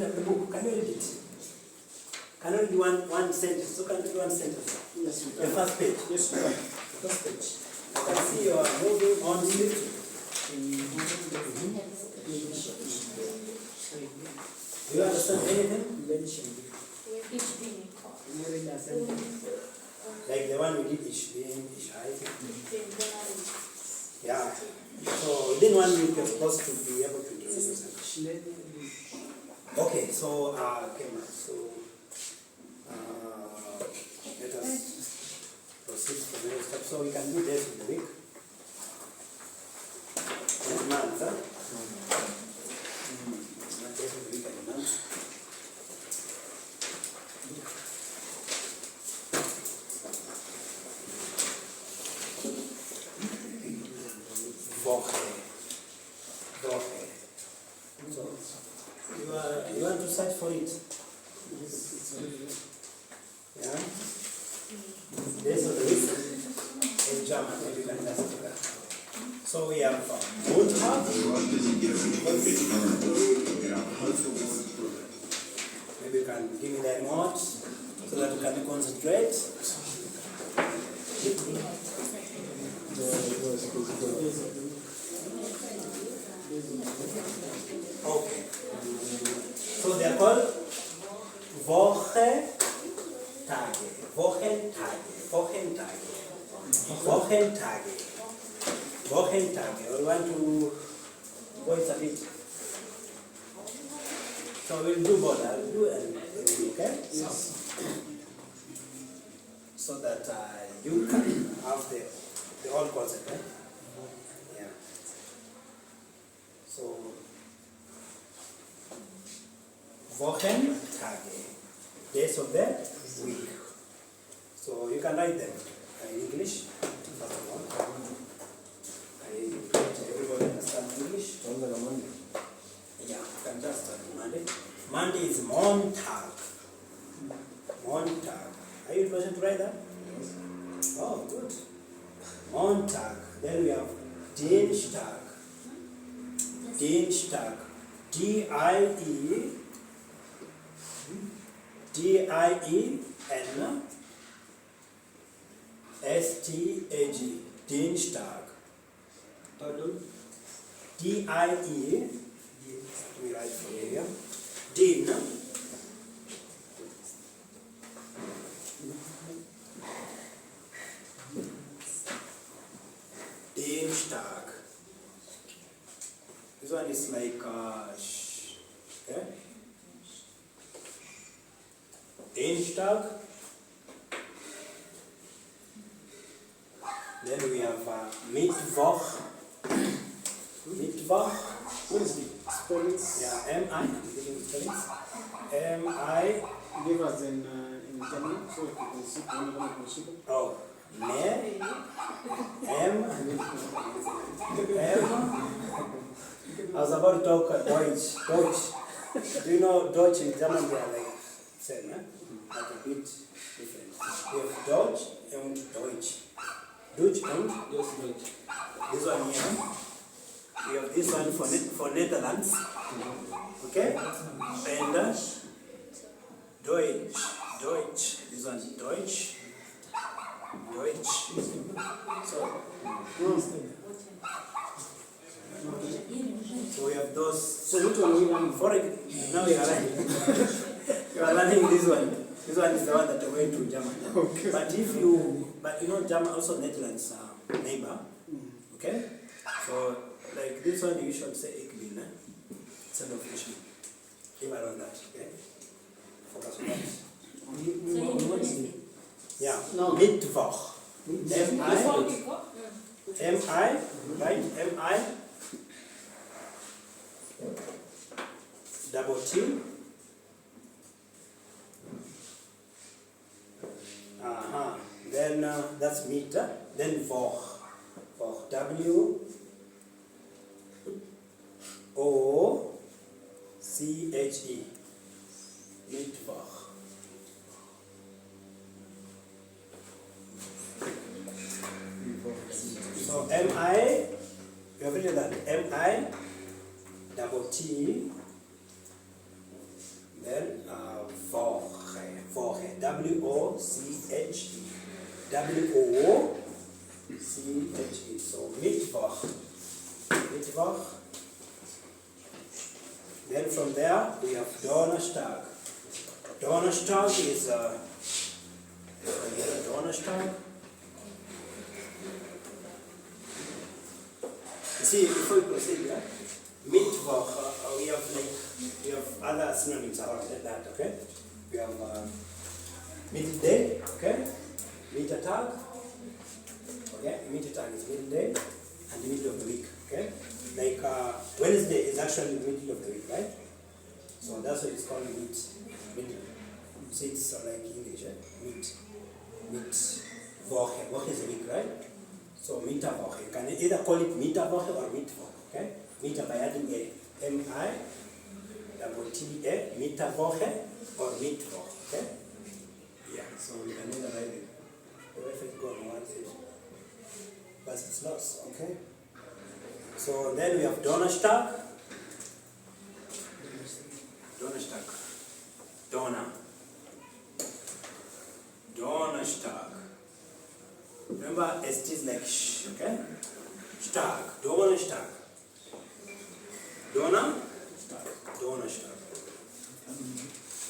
the book. Can you read it? Can you read one sentence? So can you read one sentence? Yes, you The can. first page. Yes, you can. The first page. I can see you are moving on swiftly. Do you understand anything? Like the one we did ish, I think. Yeah. So within 1 week you're supposed to be able to introduce it. Okay, so camera. So let us proceed to the next step. So we can do this in the week. And month, huh? Not days in the week and month. So you want to search for it? Yeah. Days of the week in German. Maybe you can just do that. So we have Montag. Maybe you can give me the remote so that you can concentrate. Okay. So they are called Wochentage. We want to voice a bit. So we'll do both. I'll do and okay? Yes. So that you can have the whole concept, right? Yeah. So Wochentage, days of the week. So you can write them in English. First of all, everybody understand English? Yeah, you can just start Monday. Monday is Montag. Montag. Are you interested to write that? Yes. Oh, good. Montag. Then we have Dienstag. Dienstag. D-I-E-N-S-T-A-G. Dienstag. D-I-E. We write for here. Din. Dienstag. This one is like okay. Dienstag. Then we have Mittwoch. Mittwoch. What is the spellings? Yeah, M-I. I'm giving the spellings. M-I. Give us in German so we can see when we're going to proceed. Oh, ne. M. I was about to talk Deutsch. Do you know Deutsch in German? They are like same, eh? Like a bit different. We have Deutsch and Deutsch. Deutsch and Yes, this one here. We have this one for Netherlands. Okay? And Deutsch. This one Deutsch. So we have those. So which one we learn? For now we are learning. You are learning this one. This one is the one that went to German. Okay. But you know German also Netherlands neighbor. Okay? So like this one you usually say ik bin, instead of ich. If I learn that, okay? Focus on that. Yeah. No. Mittwoch. M-I, right? M-I, double T. Then that's meter. Then Woch. Woch. W-O-C-H-E. Mittwoch. So M-I, you have written that M-I, double T, W-O-C-H-E. W-O-C-H-E. So Mittwoch. Mittwoch. Then from there we have Donnerstag. Donnerstag is Donnerstag. You see, before we proceed, yeah? Mittwoch, we have other synonyms around that, okay? We have midday, okay? Mittag, okay? Mittag is midday and the middle of the week, okay? Like Wednesday is actually the middle of the week, right? So that's why it's called middle. See, it's like English, eh? Woche. Woche is a week, right? So Mittwoch, you can either call it Mittwoch or Mittwoch, okay? Mittwoch by adding a M-I-T-T-A, Mittwoch or Mittwoch, okay? Yeah, so you can either write it. The way it goes on one side, but it's lost, okay? So then we have Donnerstag. Donnerstag. Donnerstag. Remember, it is like sh, okay? Stag. Donnerstag. Donnerstag.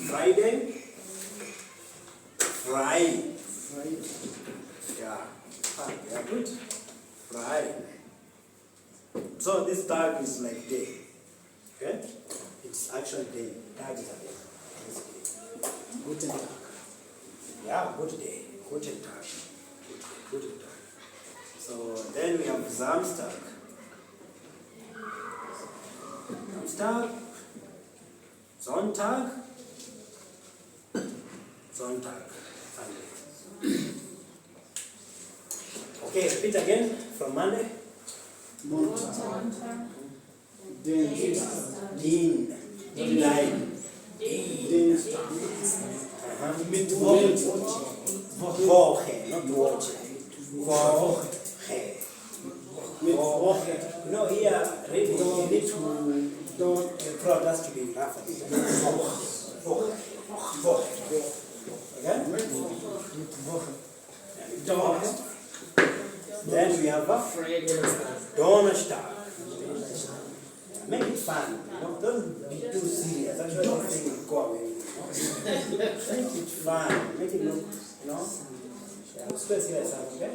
Friday. Friday. Yeah. Yeah, good. Friday. So this tag is like day. Okay? It's actually day. Tag is a day. Guten Tag. Yeah, good day. Guten Tag. Guten Tag. So then we have Samstag. Samstag. Sonntag. Sonntag. Sunday. Okay, repeat again from Monday. Montag. Mittwoch. Woche, not Woche. Woche. You know, here, really, you need to, your throat has to be rough. Okay? Then we have Donnerstag. Make it fun. Don't be too serious. Actually, don't think it go away. Make it fun. Make it look, it's too serious, okay?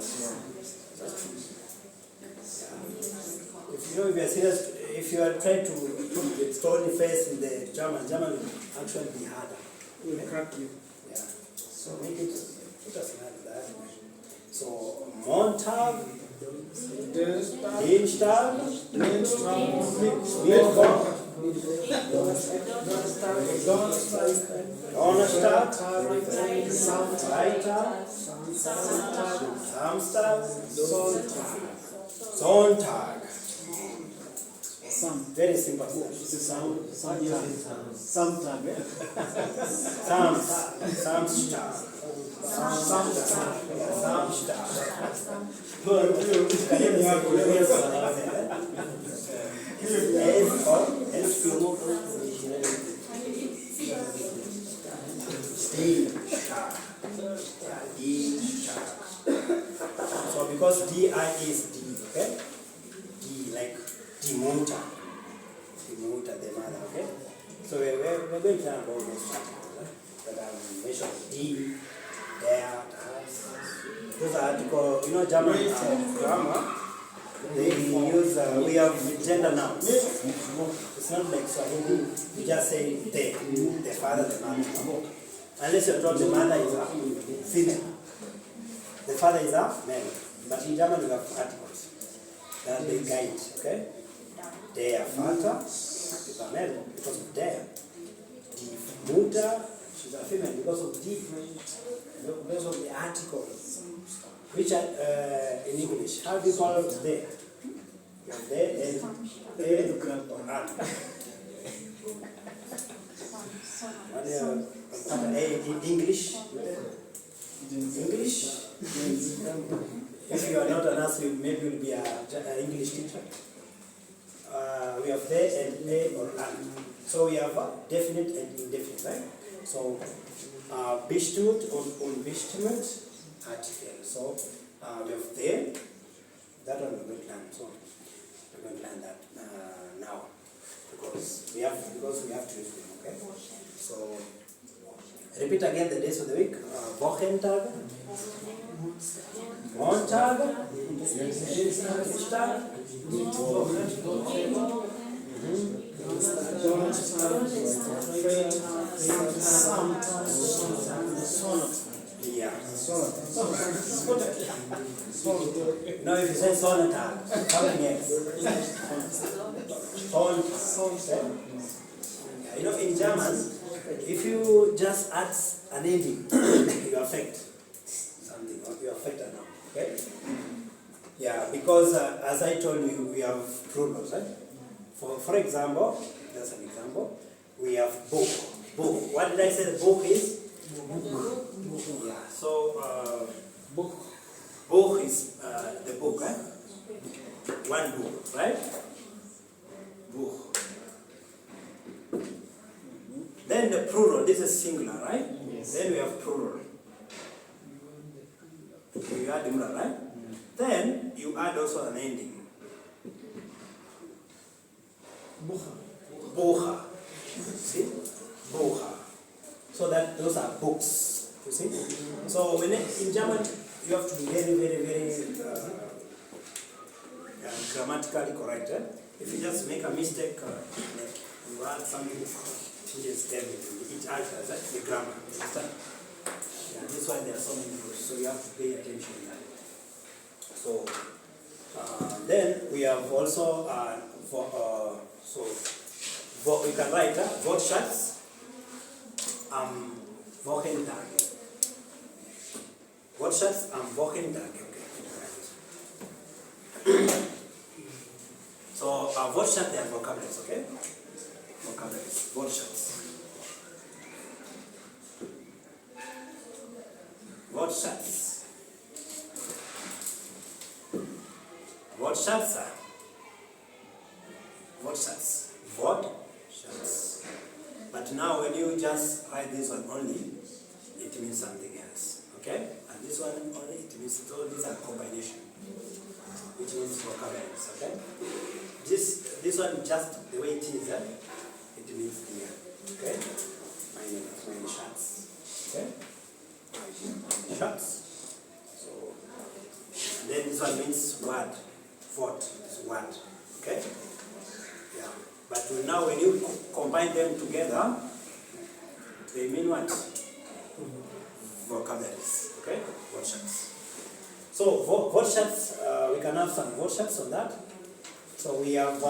If you know, if you are serious, if you are trying to put the stony face in the German will actually be harder. Will crack you. Yeah. So make it put us like that. So Montag, Dienstag, Mittwoch, Donnerstag, Freitag, Samstag, Sonntag. Very simple. Samstag. So because DI is D, okay? D like demoter. Demoter, the mother, okay? So we're going to learn about those factors, that I've mentioned. D, there, those are articles, German grammar. They use, we have gender nouns. It's not like Swahili, you just say the father, the mother. Unless you're told the mother is a female. The father is a male. But in German we have articles that they guide, okay? Der Vater is a male because of der. Die Mutter, she's a female because of die. Because of the article. Which are in English, how do you call it there? You have there and or an. In English, if you are not an nurse, maybe you'll be an English teacher. We have there and a or an. So we have definite and indefinite, right? So bestimmt und unbestimmt Artikel. So we have there, that one we're going to learn. So we're going to learn that now because we have to use them. Okay. So repeat again the days of the week. Wochentag, Montag, Dienstag, Mittwoch, yeah. Now if you say Sonntag, something else. Sonntag. You know, in German, if you just add an ending, you affect something, or you affect a noun, okay? Yeah, because as I told you, we have plurals, right? For example, that's an example, we have book. Book. What did I say the book is? Yeah, so book is the book, eh? One book, right? Book. Then the plural, this is singular, right? Yes. Then we have plural. You add plural, right? Then you add also an ending. Bucha. See? Bucha. So that those are books. You see? So when in German you have to be very grammatically correct. Eh? If you just make a mistake, like you add something which is everything, it alters the grammar. Understand? Yeah, that's why there are so many rules. So you have to pay attention to that. So then we have also we can write Wortschatz am Wochentag. Wortschatz am Wochentag. Okay. So Wortschatz, they are vocabularies, okay? Vocabularies, Wortschatz. Wortschatz. Wortschatz. Wortschatz. Wortschatz. But now when you just write this one only, it means something else. Okay? And this one only, it means, so these are combination, which means vocabularies. Okay? This one just the way it is, it means here. Okay? My shots. Okay? Shots. So and then this one means word. Vort is word. Okay? Yeah. But now when you combine them together, they mean what? Vocabularies. Okay? Wordshots. So wordshots, we can have some wordshots on that. So we have,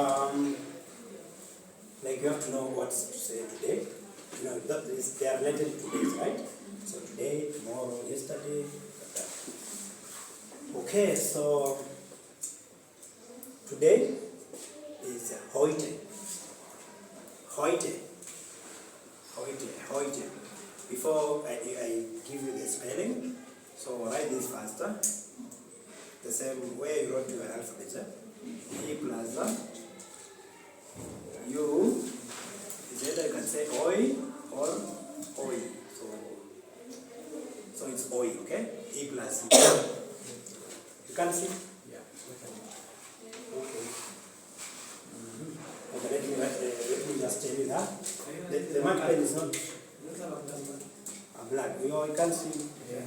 like you have to know what to say today. You know, they are related to days, right? So today, tomorrow, yesterday, like that. Okay, so today is heute. Heute. Heute. Heute. Before I give you the spelling, so write this faster. The same way you wrote your alphabet. E plus U is either you can say oi or oi. So it's oi, okay? E plus U. You can see? Yeah. Okay. Okay, let me just tell you that. The mark pen is not black. You can see. Yeah.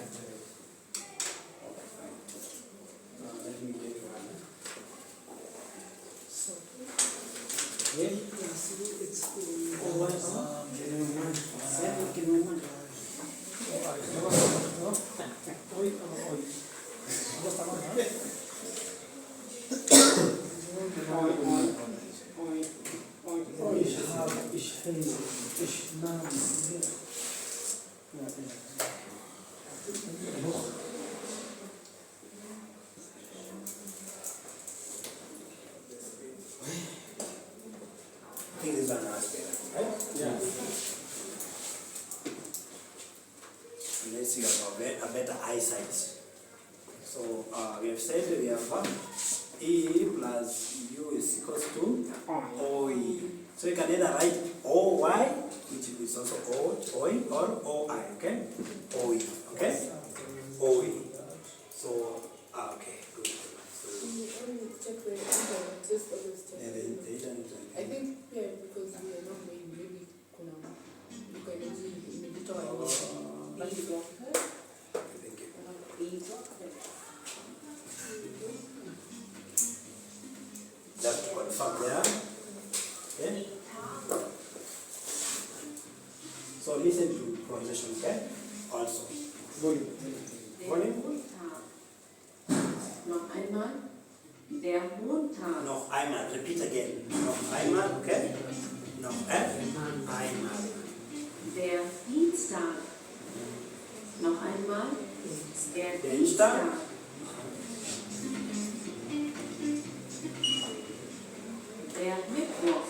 Let me get one. I think this one has better, right? Yeah. Unless you have a better eyesight. So we have said we have E plus U is equals to OE. So you can either write OY, which is also O, OI or OI, okay? OE, okay? OE. So, okay, good. So, Check the internet, just always check. yeah, the internet. I think, yeah, because we are not going, maybe kuna duka imejitoa hiyo. Thank you. Just to confirm there. Okay? So listen to pronunciation, okay? Also. Volume. Noch einmal. Der Montag. Noch einmal. Repeat again. Noch einmal, okay? Noch einmal. Der Dienstag. Noch einmal. Der Dienstag. Dienstag. Der Mittwoch.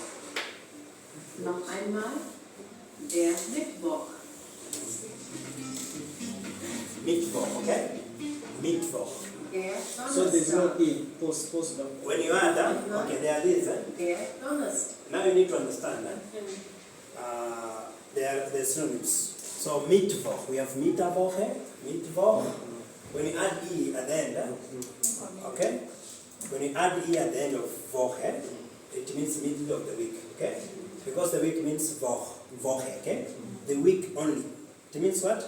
Noch einmal. Der Mittwoch. Mittwoch, okay? Mittwoch. Der So there's no Donnerstag. E, post down. When you add that, okay, there is, Der Donnerstag. now you need to understand that. There are the synonyms. So Mittwoch, we have Mittwoche, Mittwoch. When you add E at the end, okay? When you add E at the end of Woche, it means middle of the week, okay? Because the week means Woche, okay? The week only. It means what?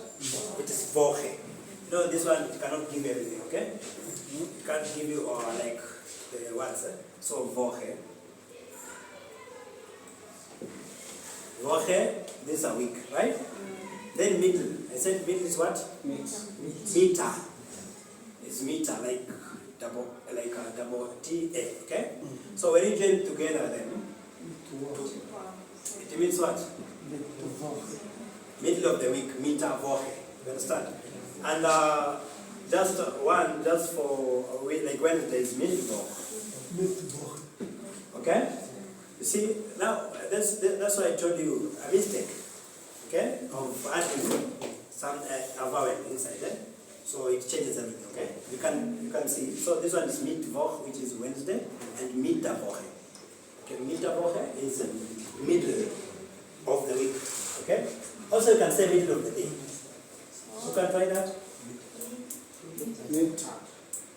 It is Woche. No, this one it cannot give everything, okay? It can't give you like the words, so Woche. Woche, this is a week, right? Then middle. I said middle is what? Meter. It's meter, like a double T-A, okay? So when you join together then, it means what? Middle of the week, meter, Woche. You understand? And just for a week, like Wednesday is Mittwoch. Okay? You see, now that's why I told you a mistake, okay, of adding some a vowel inside it. So it changes everything, okay? You can see. So this one is Mittwoch, which is Wednesday, and Mittwoch. Okay, Mittwoch is middle of the week, okay? Also you can say middle of the day. You can try that? Mittag.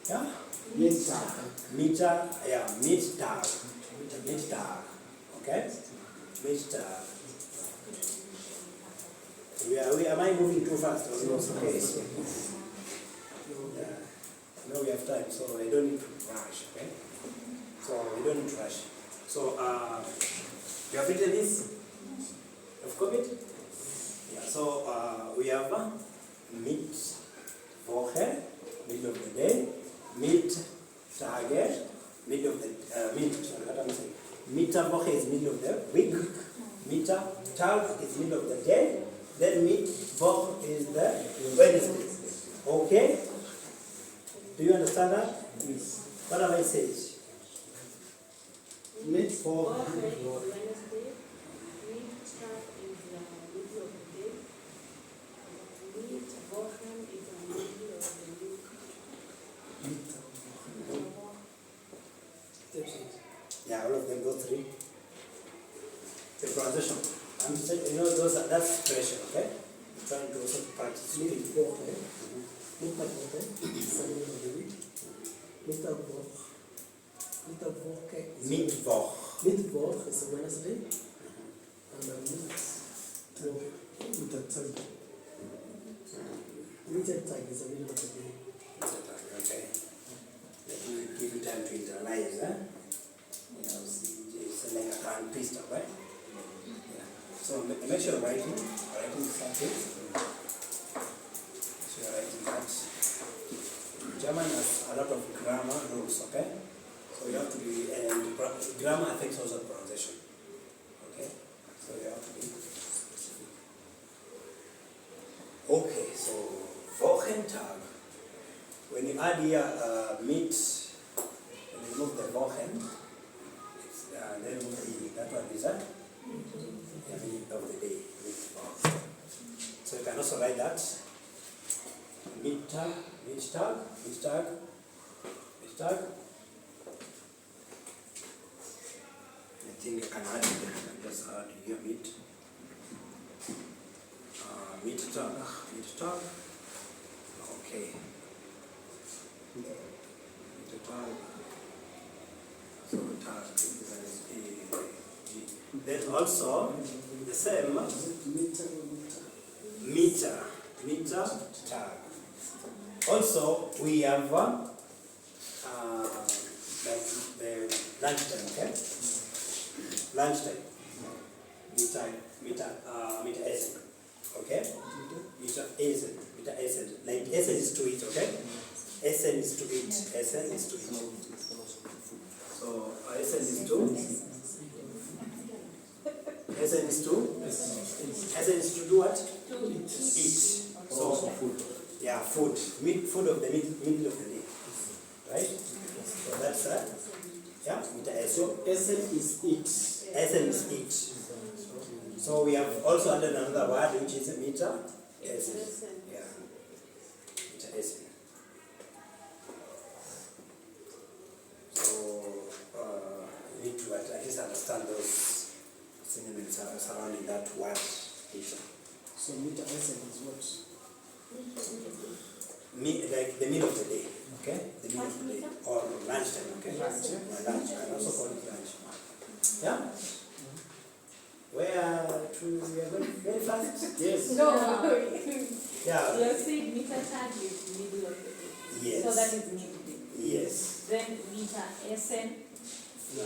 Yeah? Mittag. Meter, yeah, Mittag. Mittag, okay? Mittag. Am I moving too fast? Or no? Okay. Yeah. Now we have time, so I don't need to rush, okay? So we don't need to rush. So, you have written this? You've copied? Yeah, so we have Mittwoche, middle of the day, Mittage, middle of the, what am I saying? Mittwoche is middle of the week, Mittag is middle of the day, then Mittwoch is the Wednesday. Okay? Do you understand that? Yes. What have I said? Mittwoch. Yeah, all of them, those three. The pronunciation. I'm saying, you know, that's pressure, okay? I'm trying to also practice speaking. Mittwoche is the middle of the week. Mittwoch is a Wednesday. And Mittag is the middle of the day. Okay. Let me give you time to internalize, huh? You know, see, it's like a tongue twister, right? Yeah. So make sure you're writing something. So you're writing that. German has a lot of grammar rules, okay? So you have to be, and grammar affects also pronunciation. Okay? So you have to be specific. Okay, so Wochentag. When you add here meat, and you remove the Wochen, it's, then remove the E. That one is that? The meat of the day. Mittwoch. So you can also write that. Mittag. I think I can add it. I can just add here meat. Mittag. Okay. Mittag. So tag is G. Then also the same meter tag. Also we have like the lunchtime, okay? Lunchtime. Meter S. Okay? Meter S. Like S is to eat, okay? SN is to eat. SN is to eat. So SN is to? SN is to do what? To Eat. So food. Yeah, food. Food of the middle of the day. Right? So that's yeah, meter S. So SN is it. SN is eat. So we have also added another word which is a meter SN. Yeah. Meter SN. So you need to at least understand those synonyms surrounding that word meter. So meter SN is what? Like the middle of the day, okay? The middle of the day. Or lunchtime, okay? Lunch. I can also call it lunch. Yeah? Where we are going very fast? Yes. No. Yeah. You saying meter tag is middle of the day. Yes. So that is midday. Yes. Then meter SN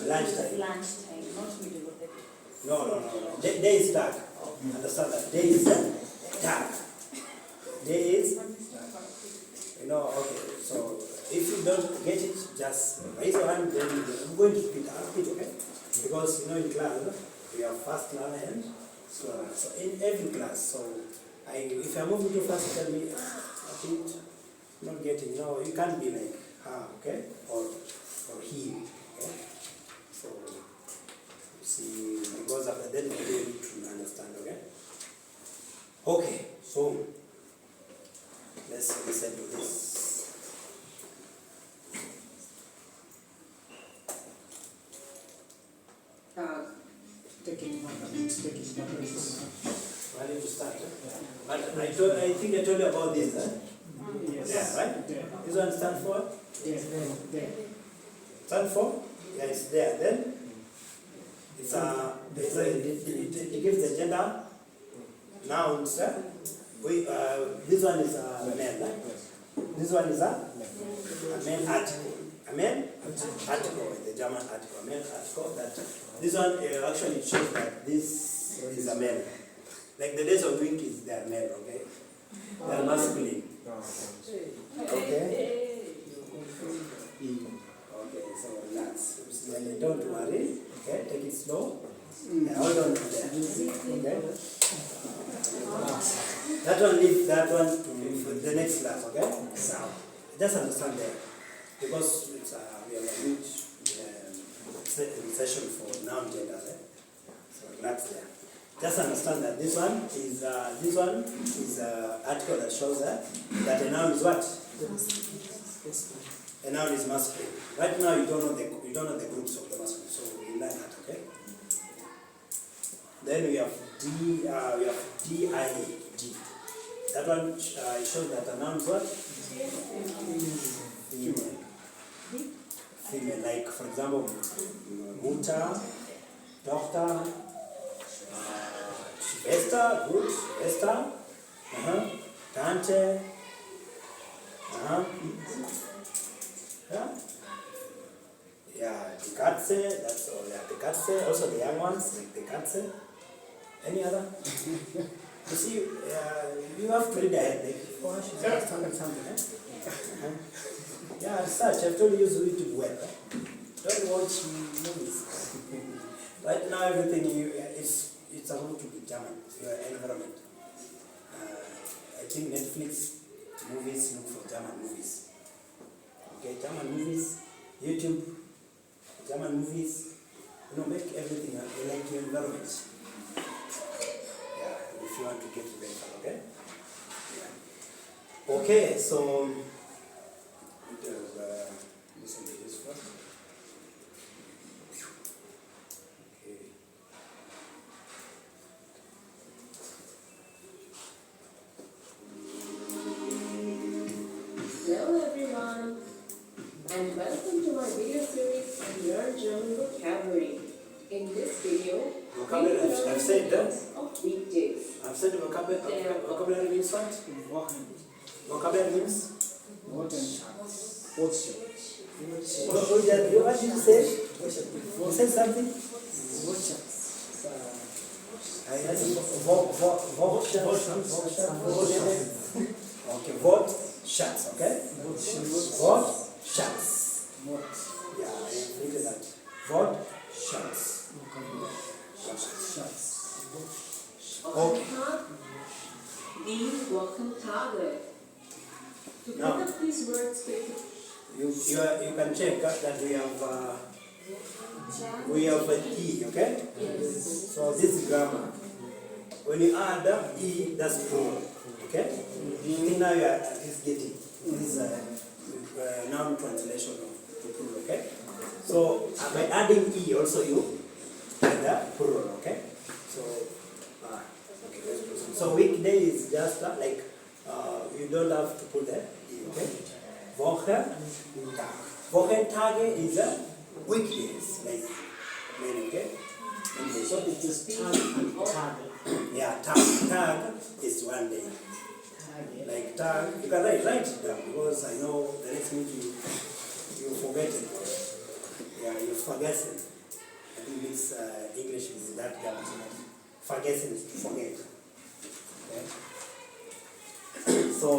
Lunchtime. is lunchtime, not middle of the day. No. Day is dark. Understand that? Day is dark. Day is, okay. So if you don't get it, just raise your hand, then I'm going to repeat. I'll repeat, okay? Because, in class, we have fast learner and slow learner. So in every class, so if I'm moving too fast, tell me, a bit, not getting, no, you can't be like, okay? Or he, okay? So, you see, because after that, you need to understand, okay? Okay, so, let's listen to this. Taking numbers. Ready to start? But I think I told you about this, Yes. Yeah, right? There. This one stand for? There. Stand for? Yeah, it's there. Then it gives the gender nouns. This one is a male. This one is a male article. A male article, the German article. A male article. This one actually shows that this is a male. Like the days of week is their male, okay? They are masculine. Okay? Okay, so relax. Don't worry. Okay, take it slow. Yeah, hold on to that. Okay? That one, leave that one to the next class, okay? So, just understand that. Because we have a huge session for noun genders, so relax there. Just understand that this one is an article that shows that a noun is what? A noun is masculine. Right now you don't know the groups of the masculine, so we learn that, okay? Then we have D-I-A, D. That one shows that a noun is what? Female. Female, like for example, Mutter, Tochter, Schwester, good, Schwester, Tante, yeah, die Katze, that's all, yeah, the Katze, also the young ones, like the Katze. Any other? You see, you have to read ahead, like, oh, she's understanding something, eh? Yeah, research, I've told you use YouTube well, eh? Don't watch movies. Right now, everything it's about to be German, your environment. I think Netflix movies look for German movies. Okay, German movies, YouTube, German movies, make everything like your environment. Yeah, if you want to get to better, okay? Yeah. Okay, so listen to this first. Okay. I've said that. Weekdays. I've said vocabulary means what? Wochen. Vocabulary means? Wochen. What's What did you say? You said something? I okay, vote shots, okay? Vote shots. Yeah, I have written that. Vote shots. Okay. Die Wochentage. To pick Now. up these words quickly. You can check that we have an E, okay? So this is grammar. When you add E, that's plural, okay? I think now you are at least getting this noun translation of plural, okay? So by adding E also you add the plural, okay? So okay, let's proceed. So weekday is just like you don't have to put that E, okay? Wochentage is weekdays, like okay? So it is tag and tag. Yeah, tag is 1 day. Like tag, you can write it down because I know the next week you forget it. Yeah, you forget it. I think this English is that grammar. Forgetting is to forget. Okay? So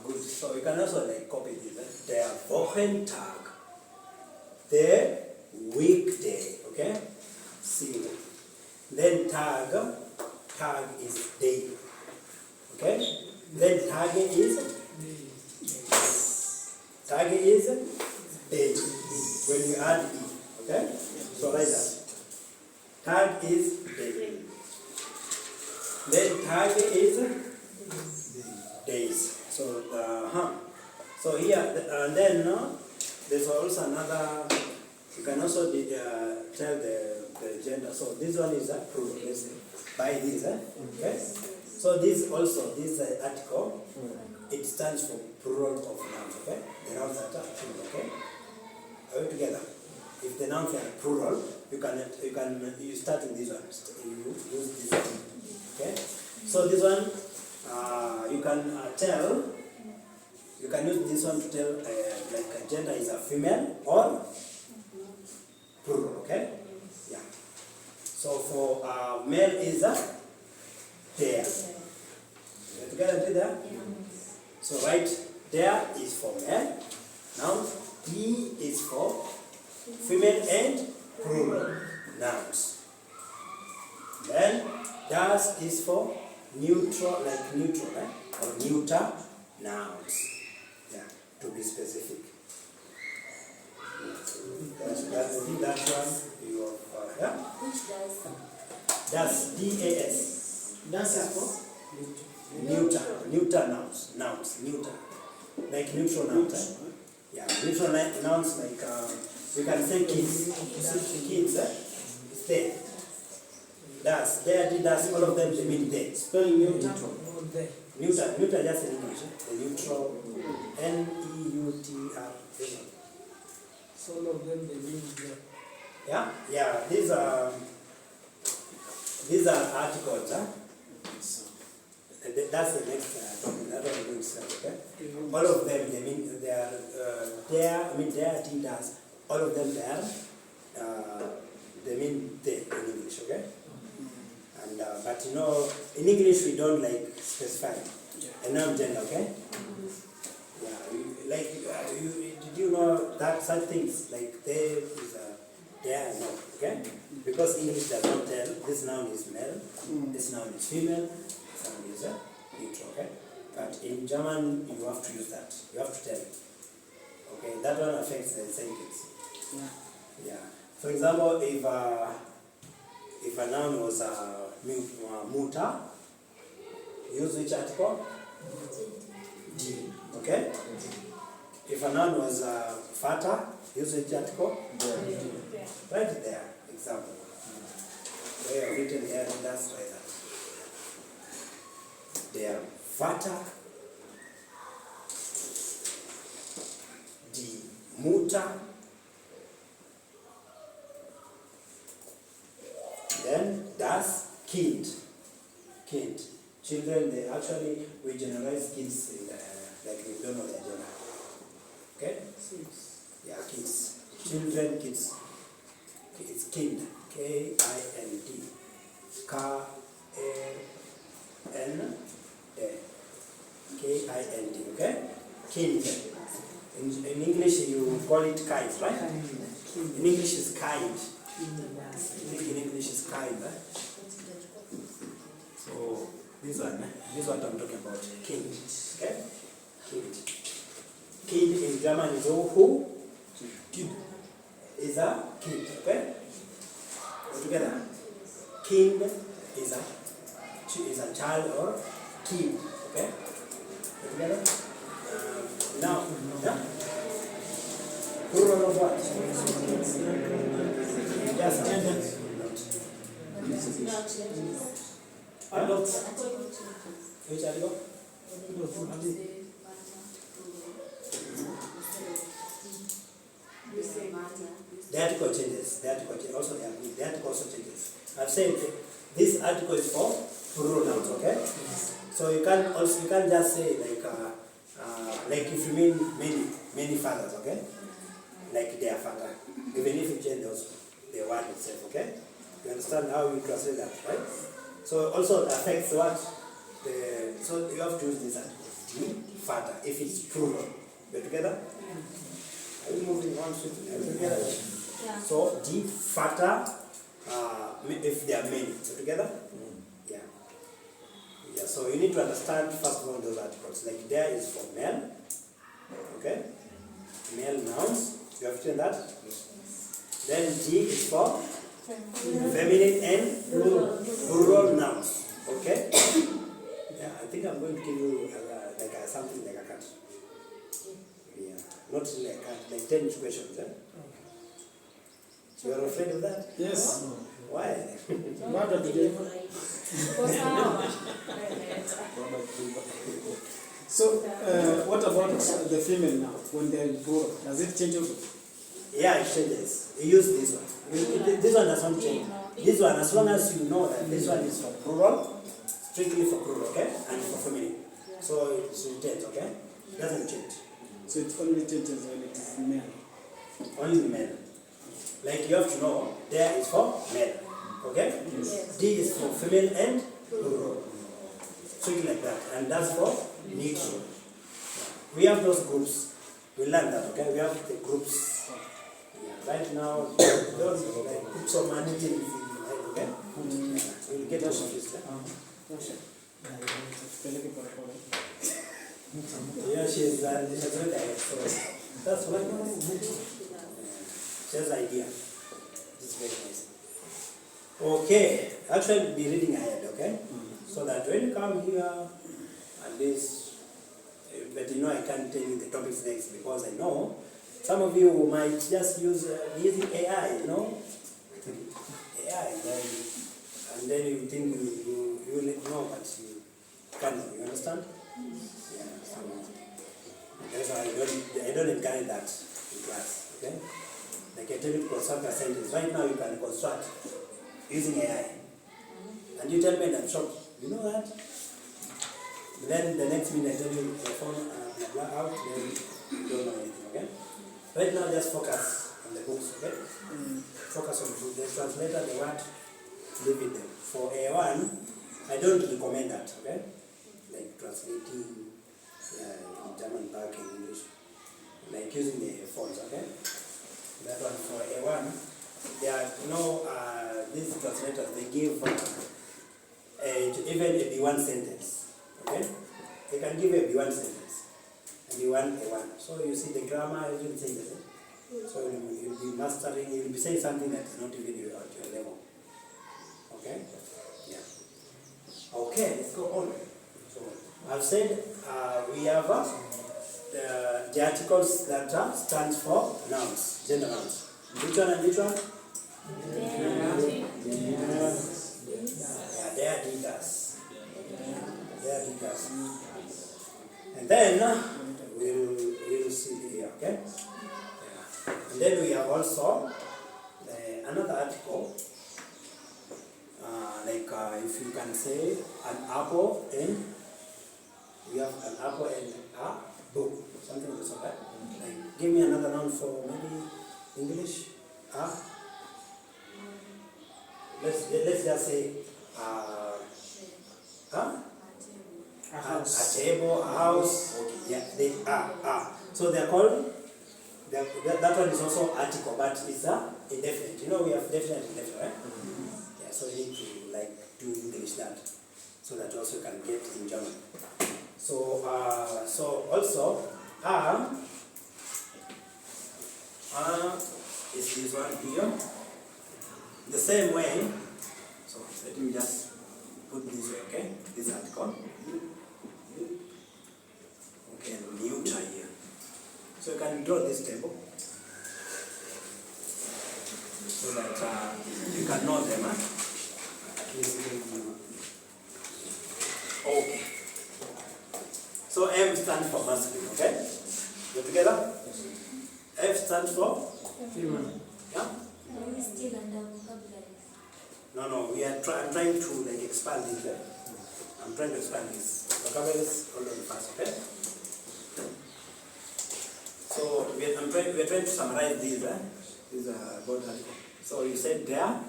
good. So you can also like copy this. Der Wochentag, the weekday. Okay. Single. Then tag is day. Okay. Then tag is day. When you add e. Okay. So like that. Tag is day. Then tag is days. So so here and then there's also another. You can also tell the gender. So this one is a plural. Let's say by this. Okay. So this also this article it stands for plural of nouns. Okay. The nouns that are plural. Okay. Are we together? If the nouns are plural, you start with this one. You use this one. Okay. So this one. You can tell, you can use this one to tell like a gender is a female or plural, okay? Yeah. So for male is a there. You together until there? So right there is for male. Now he is for female and plural nouns. Then das is for neutral, like neutral, or neuter nouns. Yeah, to be specific. That's that one you have, yeah? Which does? That's DAS. That's Yes. for Neuter nouns, neuter. Like neutral nouns. Yeah, neutral nouns like, you can say kids. Kids, it's there. Das, there, das, all of them, they mean they. spelling neuter. Neuter just in English. The neutral, N-E-U-T-R. So all of them they mean there. Yeah, yeah. These are articles. That's the next topic. That one going to say, okay. All of them, they mean they are there. I mean there, does. All of them there. They mean they in English, okay. And but you know, in English we don't like specify a noun gender, okay? Yeah, did you know that such things like there is there no, okay? Because English does not tell this noun is male, this noun is female, this noun is neutral, okay? But in German you have to use that. You have to tell it. Okay, that one affects the sentence. Yeah. For example, if a noun was muta, use which article? D. Okay? If a noun was fata, use which article? Right there, example. They are written there, that's like that. They are fata, D. Muta, then das kind. Kind. Children, they actually, we generalize kids in the, like we don't know their gender. Okay? Yeah, kids. Children, kids. It's kind. K-I-N-D. K-A-N-D. K-I-N-D, okay? Kind. In English, you call it kind, right? In English, it's kind. In English, it's kind, right? So, this one I'm talking about. Kind, okay? Kind. Kind in German is who? Kind. Is a kid, okay? All together. Kind is a child or kid, okay? All together. Now, yeah? Plural of what? Just gender. Adults. Which article? The article changes. The article changes. Also, the article also changes. I've said this article is for plural nouns, okay? So you can't just say like if you mean many fathers, okay? Like their father, even if you change also the word itself, okay? You understand how you translate that, right? So also it affects what so you have to use this article, father, if it's plural. We're together? Are we moving on swiftly? Are we together? Yeah. So the father, if they are many, so together? Yeah. Yeah. So you need to understand first of all those articles. Like there is for male, okay? Male nouns. You have to that. Then G is for feminine and plural nouns. Okay? Yeah, I think I'm going to give you something like a cat. Yeah, not like a cat, like 10 questions. Eh? You are afraid of that? Yes. Why? What are the So, what about the female now, when they're in plural? Does it change also? Yeah, it changes. You use this one. This one doesn't change. This one, as long as you know that this one is for plural, strictly for plural, okay? And for feminine. So it retains, okay? It doesn't change. So it only changes when it is male. Only male. Like you have to know, there is for male, okay? Yes. D is for female and plural. Strictly like that. And that's for neutral. We have those groups. We learn that, okay? We have the groups. Yeah. Right now, those groups of managing, okay? We'll get those confused. Yeah, she's very direct. So that's what she has an idea. It's very nice. Okay, actually be reading ahead, okay? So that when you come here, at least, but you know I can't tell you the topics next because I know some of you might just use using AI, you know? AI, and then you think you will know, but you can't, you understand? Yeah, so that's why I don't encourage that in class, okay? Like I tell you to construct a sentence. Right now you can construct using AI. And you tell me and I'm shocked. You know that? Then the next minute I tell you the phone blah out, then you don't know anything, okay? Right now just focus on the books, okay? Focus on the book. The translator, the word, leave it there. For A1, I don't recommend that, okay? Like translating German back in English. Like using the phones, okay? That one for A1, there are these translators, they give even a B1 sentence, okay? They can give a B1 sentence, and B1, A1. So you see the grammar, everything changes. So you'll be mastering, you'll be saying something that is not even at your level, okay? Yeah. Okay, let's go on. So I've said we have the articles that stands for nouns, gender nouns. Which one and which one? Yeah, they are leaders. They are leaders. And then we'll see here, okay? Yeah. And then we have also another article can say an apple and we have an apple and a book. Something like this, okay? Like, give me another noun for maybe English. Let's just say A house. a table, a house. Okay, yeah, they are. So they're called. That one is also article, but it's indefinite. You know we have definite and indefinite, right? Yeah, so you need to like do English that, so that also you can get in German. So also is this one here. The same way. So let me just put this way, okay? This article. Okay, neuter here. So you can draw this table so that you can know them. At least okay. So M stands for masculine, okay? You together? F stands for? Female. Yeah? Are we still under vocabulary? No, I'm trying to like expand this. I'm trying to expand this. Vocabularies all on the first, okay? So we're trying to summarize these. These are both articles. So you said there,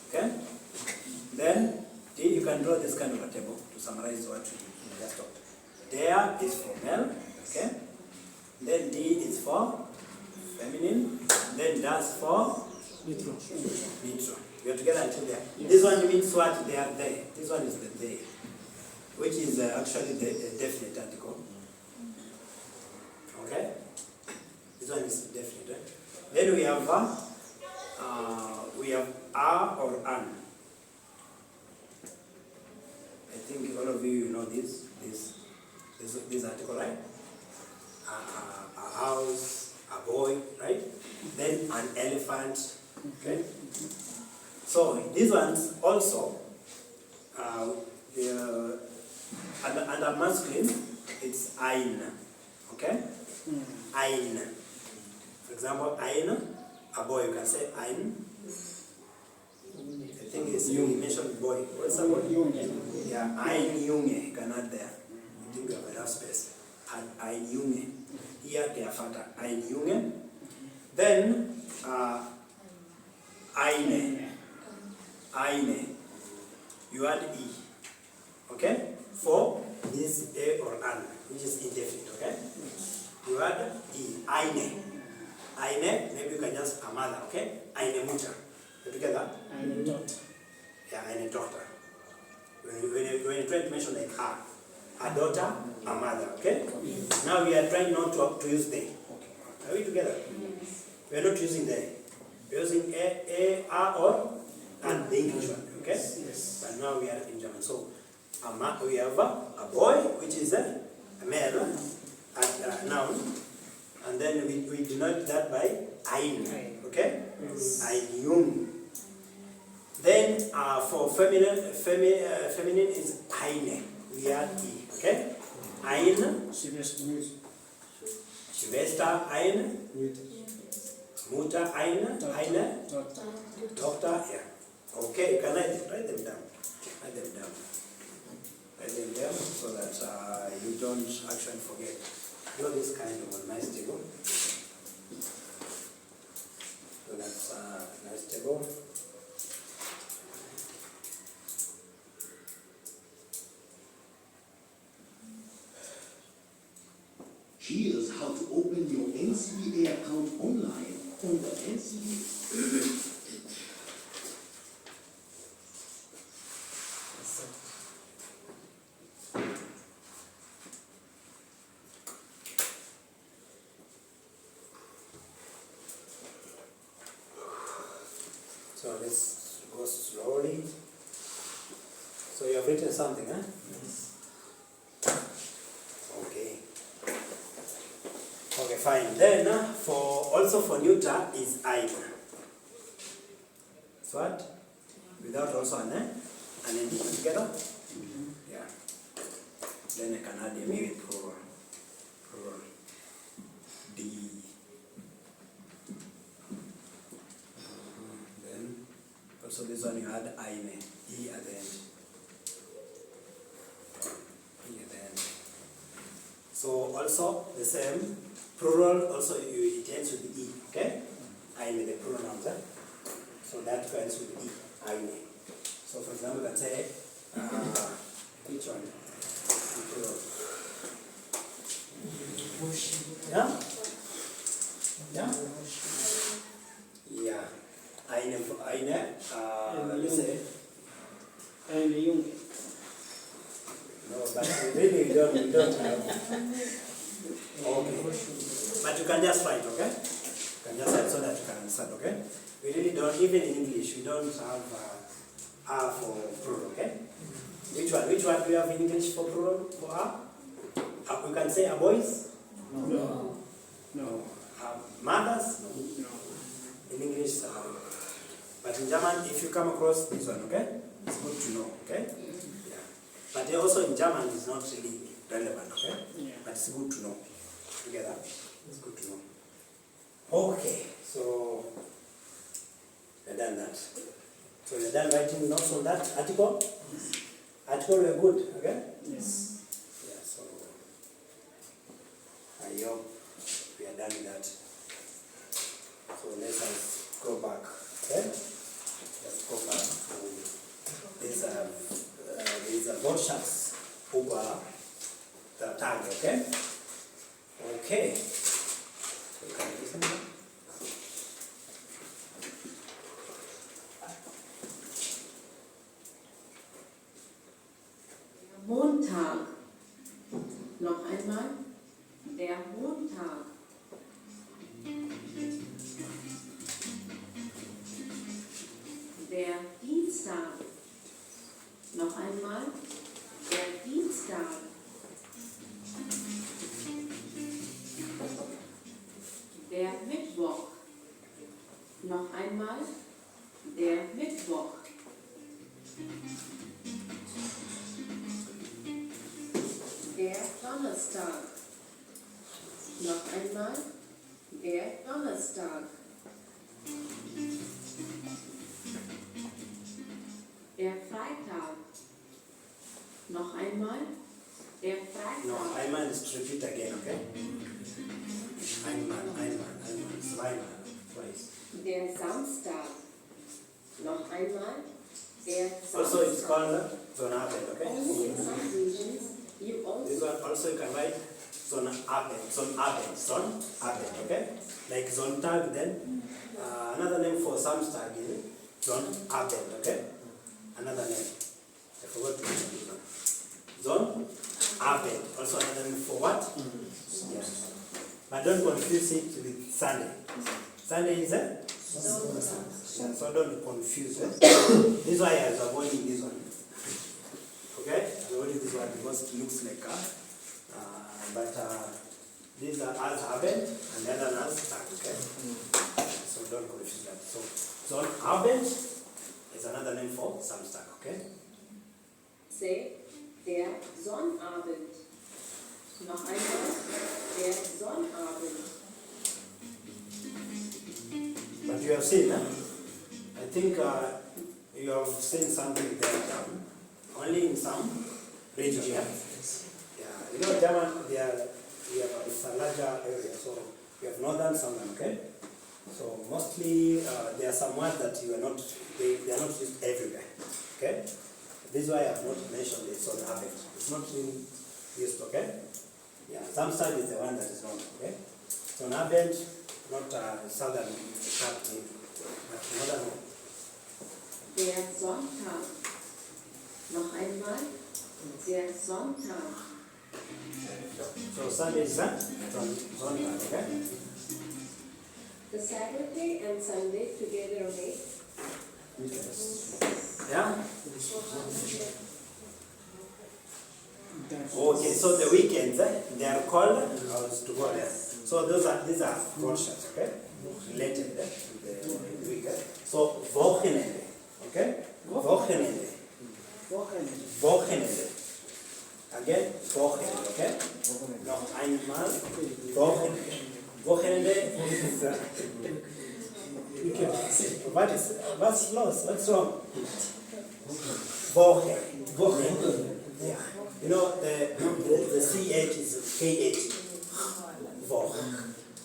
okay? Then D, you can draw this kind of a table to summarize what you just talked. There is for male, okay? Then D is for feminine. Then das for Neutral. neutral. We are together until there. Yes. This one means what? They are they. This one is the they, which is actually the definite article. Okay? This one is definite. Right? Then we have a or an. I think all of you know this article, right? A house, a boy, right? Then an elephant. Okay. So these ones also, under masculine, it's ein. Okay? Ein. For example, ein, a boy, you can say ein. I think it's you mentioned boy. What's that word? Yeah, ein Junge, you can add there. I think you have enough space. Ein Junge. Here they are father, ein Junge. Then, eine. Eine. You add e. Okay? For is a or an, which is indefinite, okay? You add e. Eine. Eine, maybe you can just a mother, okay? Eine Mutter. You together? Eine Tochter. Yeah, eine Tochter. When you try to mention like a daughter, a mother, okay? Now we are trying not to use they. Are we together? Yes. We are not using they. We are using a, or, and the English one, okay? Yes. But now we are in German. So we have a boy, which is a male, a noun, and then we denote that by ein, okay? Ein Jung. Then for feminine is eine. We add e, okay? Ein, Schwester eine, Mutter eine, Tochter, yeah. Okay, you can write them down. Write them down. Write them down so that you don't actually forget. Draw this kind of a nice table. So that's a nice table. Here's how to open your NCBA account online under NCBA. So let's go slowly. So you have written something, huh? Okay. Okay, fine. Then also for neuter is ein. So what? Without also an addition together? Yeah. Then I can add a maybe plural. D. Then also this one you add eine, E at the end. also the same. Plural also it ends with E, okay? Eine, the pronouns, so that ends with E, eine. So for example, we can say, which one? Plural. Yeah? Yeah? Yeah. Eine, let's say, And Jung. no, but really we don't have. Okay. But you can just write, okay? You can just write so that you can understand, okay? We really don't, even in English, we don't have R for plural, okay? Which one do you have in English for plural, for R? We can say a boys? No. No. Mothers? No. In English, but in German, if you come across this one, okay? It's good to know, okay? Yeah. But also in German, it's not really relevant, okay? Yeah. But it's good to know. Together, it's good to know. Okay, so we've done that. So you're done writing notes on that article? Article, we're good, okay? Yes. Yeah, so I hope we are done with that. So let us go back, okay? Let's go back to these workshops over the tag, okay? Okay. So can you listen now? Montag. Noch einmal. Der Montag. Der Dienstag. Noch einmal. Der Dienstag. Der Mittwoch. Noch einmal. Der Mittwoch. Der Donnerstag. Noch einmal. Der Donnerstag. Der Freitag. Noch einmal. Der Freitag. No, einmal is repeat again, okay? Einmal, zweimal, twice. Der Samstag. Noch einmal. Der Samstag. Also it's called Zonabend, okay? Only in some regions you This also one also you can write Zonabend, okay? Like Zontag, then another name for Samstag is Zonabend, okay? Another name. I forgot to mention this one. Zonabend, also another name for what? Yes. But don't confuse it with Sunday. Sunday is a? Yeah, so don't confuse it. This is why I was avoiding this one. Okay? I was avoiding this one because it looks like these are as Abend and the other as Tag, okay? So don't confuse that. So Abend is another name for Samstag, okay? say der Sonnabend. Noch einmal. Der Sonnabend. But you have seen, I think you have seen something that only in some regions. Yeah, you know, German, it's a larger area, so you have northern, southern, okay? So mostly there are some words that you are not, they are not used everywhere, okay? This is why I have not mentioned it on average. It's not being used, okay? Yeah, Samstag is the one that is not, okay? So on average, not southern, but northern one. Der Sonntag. Noch einmal. Der Sonntag. So Sunday is Sonntag, okay? The Saturday and Sunday together make. Yeah? Okay, so the weekends, they are called, I was to go there. So these are concepts, okay? Related to the weekend. So Wochenende, okay? Wochenende. Wochenende. Again, Wochenende, okay? Noch einmal, Wochenende. Wochenende is what's lost? What's wrong? Wochenende. Yeah. You know, the CH is KH. Woche,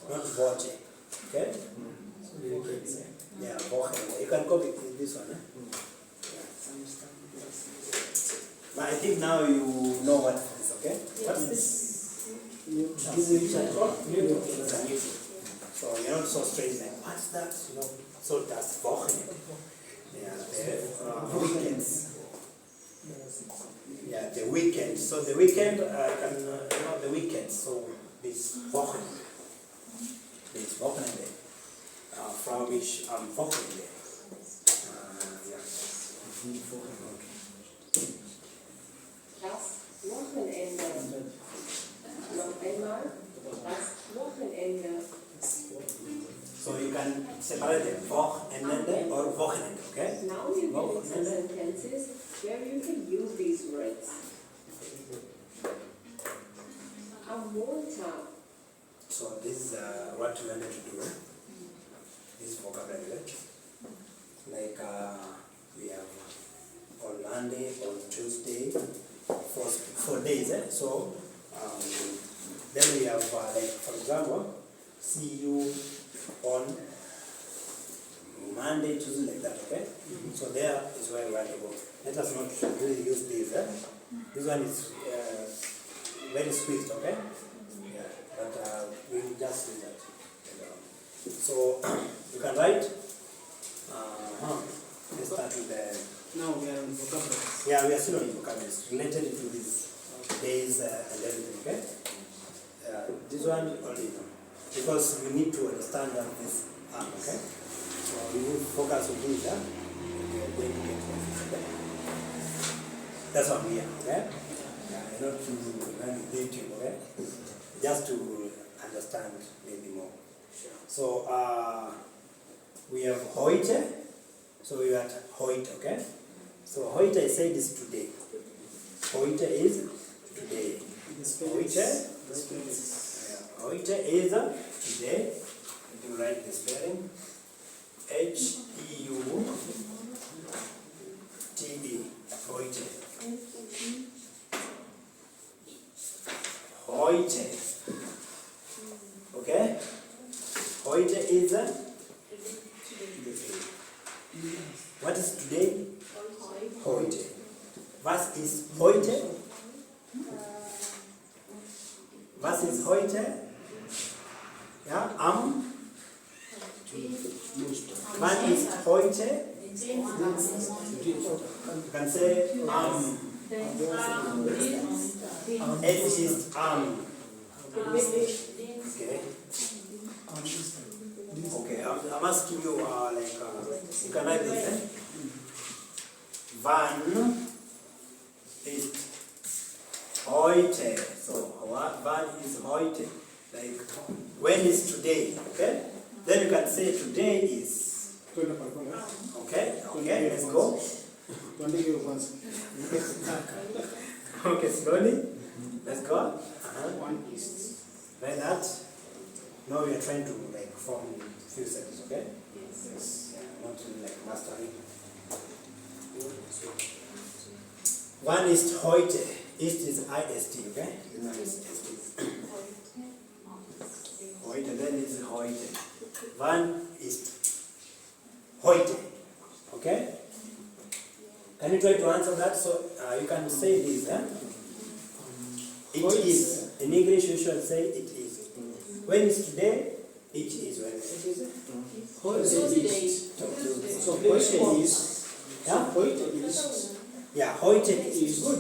not Woche. Okay? Yeah, Woche. You can copy this one. But I think now you know what it is, okay? What's this? So you're not so strange like, what's that? You know, so that's Woche. Yeah, the weekends. Yeah, the weekend. So the weekend, the weekend. So this Wochenende. This Wochenende. From which Wochenende. Yeah. Das Wochenende. Noch einmal. Das Wochenende. So you can separate them, Wochenende or Wochenende, okay? Now you can make some sentences where you can use these words. Am Montag. So this is what we wanted to do. This vocabulary. Like we have on Monday, on Tuesday, for days. So then we have like for example, see you on Monday, Tuesday, like that, okay? So there is where we want to go. Let us not really use this. This one is very squeezed, okay? Yeah, but we'll just use that. So you can write. Let's start with the. Now we are on vocabulary. Yeah, we are still on vocabularies related to these days and everything, okay? This one only, because we need to understand that this okay? So we will focus on this, we are going to get confused, okay? That's what we are, okay? Yeah, not to learn YouTube, okay? Just to understand maybe more. So we have heute, so we are at heute, okay? So heute I said is today. Heute is today. Heute. Heute is today. You write the spelling. H-E-U-T-E. Heute. Heute. Okay? Heute is what is today? Heute. Was ist heute? Was ist heute? Ja, am. Wann ist heute? You can say Es ist Okay. Okay, I'm asking you you can write this, Wann ist heute? So, wann ist heute? Like, when is today? Okay? Then you can say today is. Okay? Okay, let's go. Okay, slowly. Let's go. Like that. Now we are trying to form a few sentences, okay? Yes. Not like mastering. One is heute. Ist is IST, okay? Heute, then is heute. Wann ist heute? Okay? Can you try to answer that? So you can say this, It is. In English you should say it is. When is today? It is. When it is? So heute is. Yeah? Heute is. Yeah, heute is good.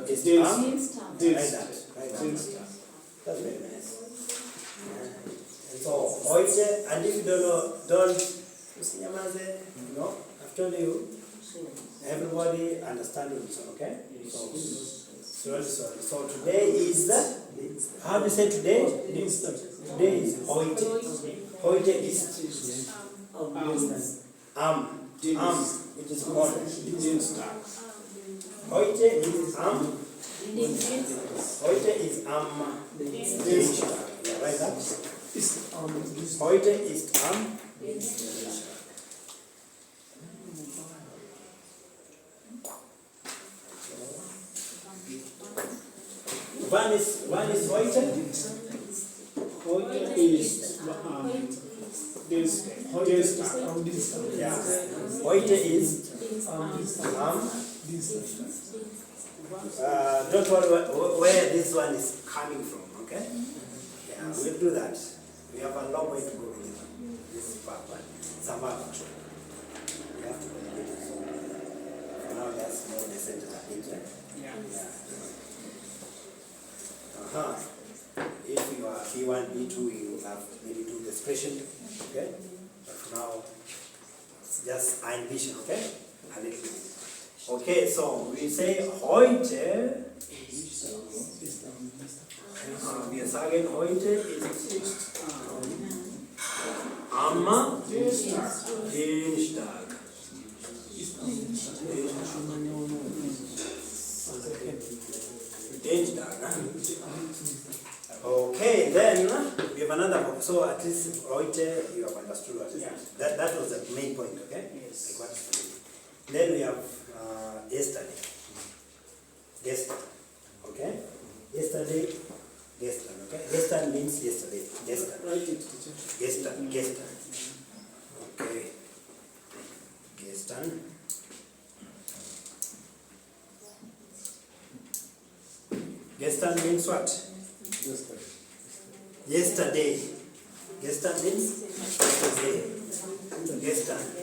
It's like that. That's very nice. So heute, and if you don't know, you know, I've told you, everybody understands, okay? So today is how do you say today? Today is heute. Heute ist it is on. Heute is Heute is Yeah, right that. Heute ist Wann ist heute? Heute ist Dienstag. Yeah. Heute ist don't worry where this one is coming from, okay? Yeah, we'll do that. We have a long way to go with this one. This is part one. Sambaba. We have to complete it. So for now, that's more the sentence I think, right? Yeah. Uh-huh. If you are B1, B2, you have maybe do the expression, okay? But for now, it's just ein bisschen, okay? A little bit. Okay, so we say heute. Wir sagen heute ist am Dienstag. Dienstag. Okay, then we have another one. So at least heute you have understood what it is. Yeah. That was the main point, okay? Yes. Like what? Then we have yesterday. Yesterday. Okay? Yesterday. Yesterday. Okay? Yesterday means yesterday. Yesterday. Write it, teacher. Yesterday. Yesterday. Okay. Yesterday. Yesterday means what? Yesterday. Yesterday means yesterday. Yesterday.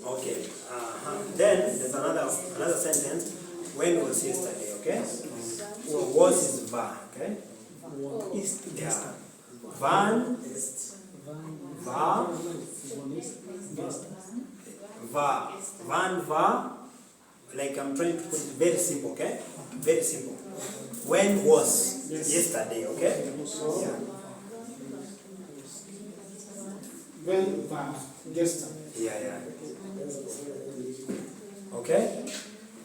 Okay. Then there's another sentence. When was yesterday? Okay. Well, was is va. Okay. Yeah. Van. Va. Va. Van va. Like I'm trying to put it very simple. Okay. Very simple. When was yesterday? Okay. Yeah. When war gestern. Yeah. Okay?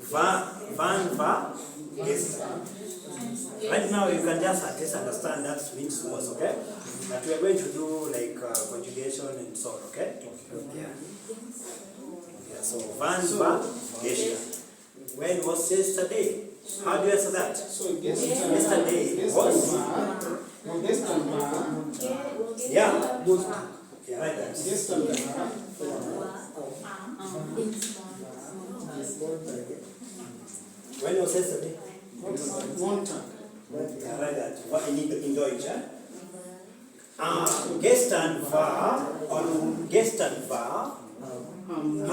Van va gestern. Right now you can just at least understand that means was, okay? But we are going to do like conjugation and so on, okay? Yeah. So van va gestern. When was yesterday? How do you answer that? So gestern. Yesterday was. Gestern war. Yeah. Yeah, right there. Gestern war. When was yesterday? Montag. Ja, right that. What in Deutsch, eh? Gestern war, gestern war am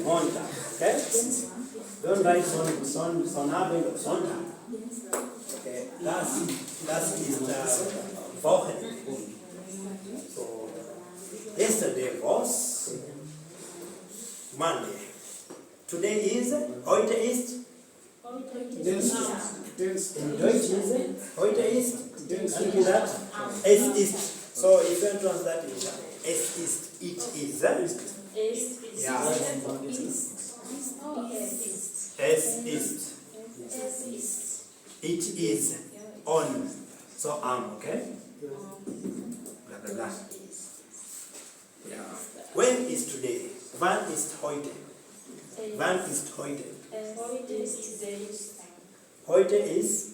Montag, okay? Don't write Sonnabend or Sonntag. Okay, das ist Wochenende. So, yesterday was Monday. Today is, heute ist, Dienstag. in Deutsch is, heute ist, and with that, es ist. So if you want to answer that, es ist, it is. Yeah. Es ist. It is on. So okay? Blah blah blah. Yeah. When is today? Wann ist heute? Wann ist heute? Heute ist,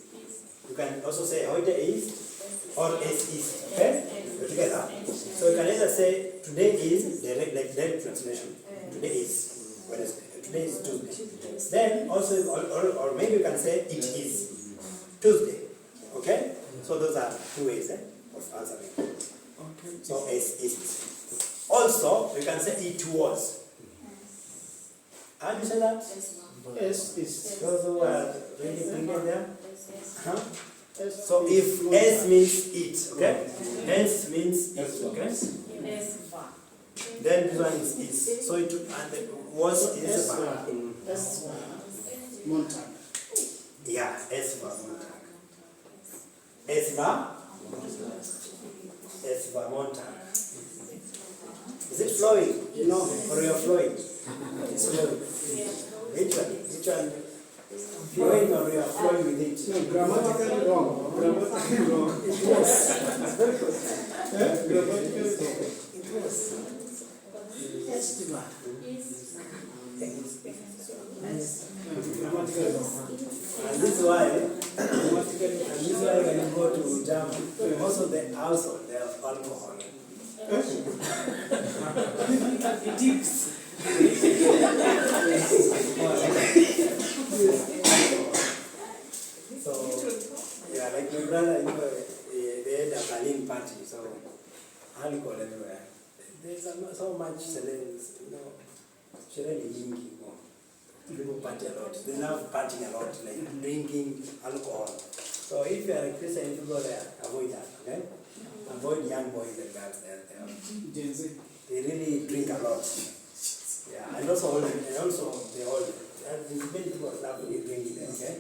you can also say heute ist or es ist, okay? You're together. So you can either say today is, direct translation. Today is Wednesday. Today is Tuesday. Then also, or maybe you can say it is Tuesday. Okay? So those are two ways of answering. Okay. So es ist. Also, you can say it was. How do you say that? Es ist. Those who are reading there? Huh? Es So if S means it, okay? S means it, okay? Then this one is. So it and the was is Es var. war. Es war Montag. Yeah, S var Montag. S var? S var Montag. Is it flowing? No. Or you're flowing? It's flowing. Which one? Which one? Flowing or you're flowing with it? No, grammatically wrong. Grammatically wrong. It was. Very good. Grammatically wrong. It was. Festival. this is why when you go to Germany, also the household, they have alcohol. The tips. So, yeah, like my brother, they had a Berlin party, so alcohol everywhere. There's so much celebrities, sherehe nyingi. People party a lot. They love partying a lot, like drinking alcohol. So if you are a Christian, if you go there, avoid that, okay? Avoid young boys and girls there. Gen Z. They really drink a lot. Yeah, and also they all. There's many people love really drinking there, okay?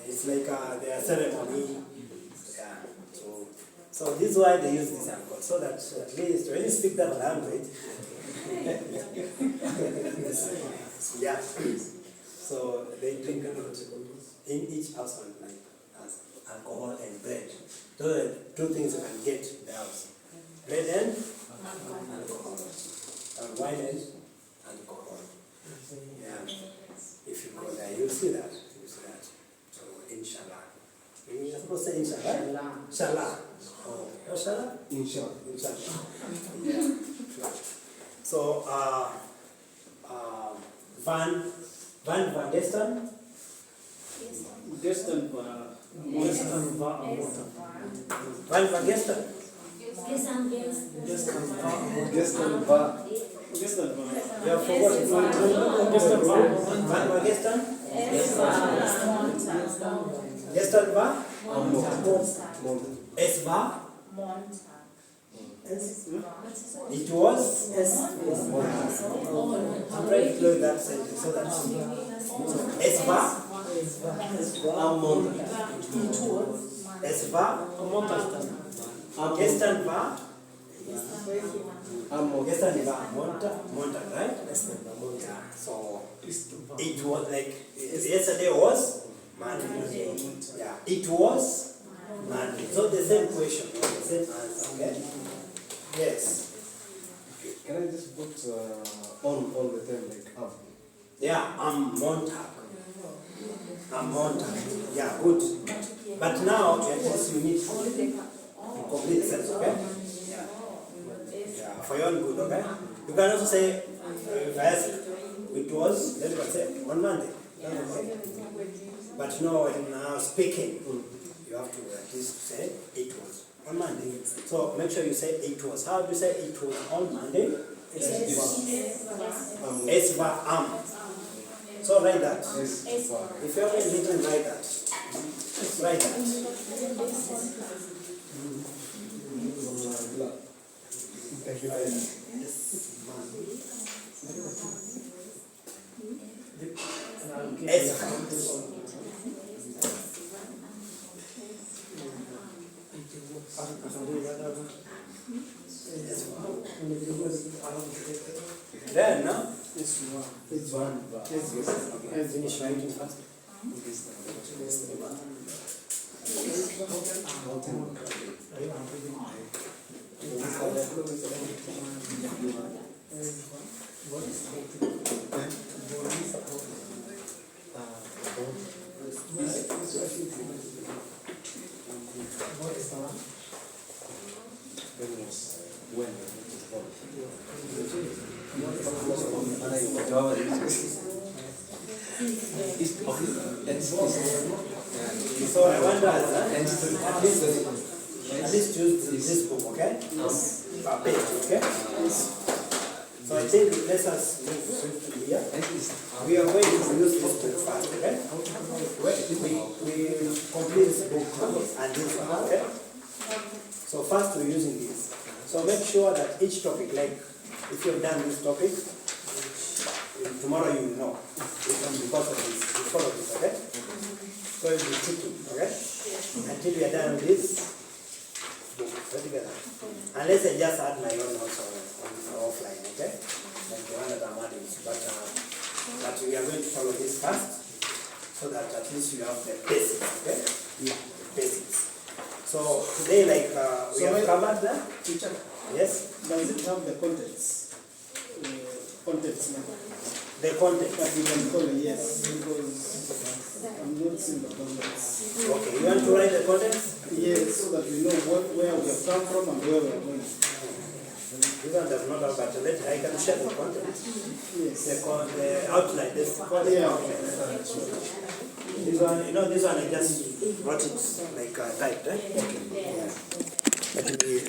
It's like their ceremony. Yeah. So this is why they use this alcohol, so that at least when you speak that language. Yeah. So they drink a lot. In each household, like as alcohol and bread. Those are the two things you can get in the house. Bread and alcohol. And wine and alcohol. Yeah. If you go there, you'll see that. So inshallah. You're supposed to say inshallah? Inshallah. Oh, inshallah? Inshallah. Inshallah. Yeah. So Van Gestan? Gestan Van Gestan? Gestan You have forgotten. Van Gestan? Gestan va? Es va? It was? I'm trying to close that sentence so that es va? Es va? Gestern va? Gestern va? Monta, right? Yeah. So it was like yesterday was Monday. Yeah. It was Monday. So the same question, the same answer, okay? Yes. Can I just put on the term like up? Yeah, I'm Montag. Yeah, good. But now, at least you need complete sense, okay? Yeah, for your own good, okay? You can also say, if I ask, it was, then you can say, on Monday. Okay. But no, in speaking, you have to at least say, it was on Monday. So make sure you say, it was. How do you say it was on Monday? Esva am. So write that. If you haven't written, write that. Write that. Thank you. Then, no? It's one. Okay, finish writing first. So I wonder, at least use this book, okay? A page, okay? So I think let us move swiftly here. We are going to use this book first, okay? We complete this book and this one, okay? So first we're using this. So make sure that each topic, like if you've done this topic, tomorrow you will know. Because of this, you follow this, okay? So you'll be ticking, okay? Until we are done with this book, together. Unless I just add my own notes on offline, okay? Like the one that I'm adding. But we are going to follow this first, so that at least you have the basics, okay? Yeah, basics. So today, like we have covered that. Yes? Does it have the contents? Contents. The content. But we can call it yes, because I'm not seeing the contents. Okay, you want to write the contents? Yes, so that we know where we have come from and where we are going. This one does not have, but I can share the content. Yes. The outline, this content Yeah. outline. This one, this one I just wrote it like typed, eh? Okay.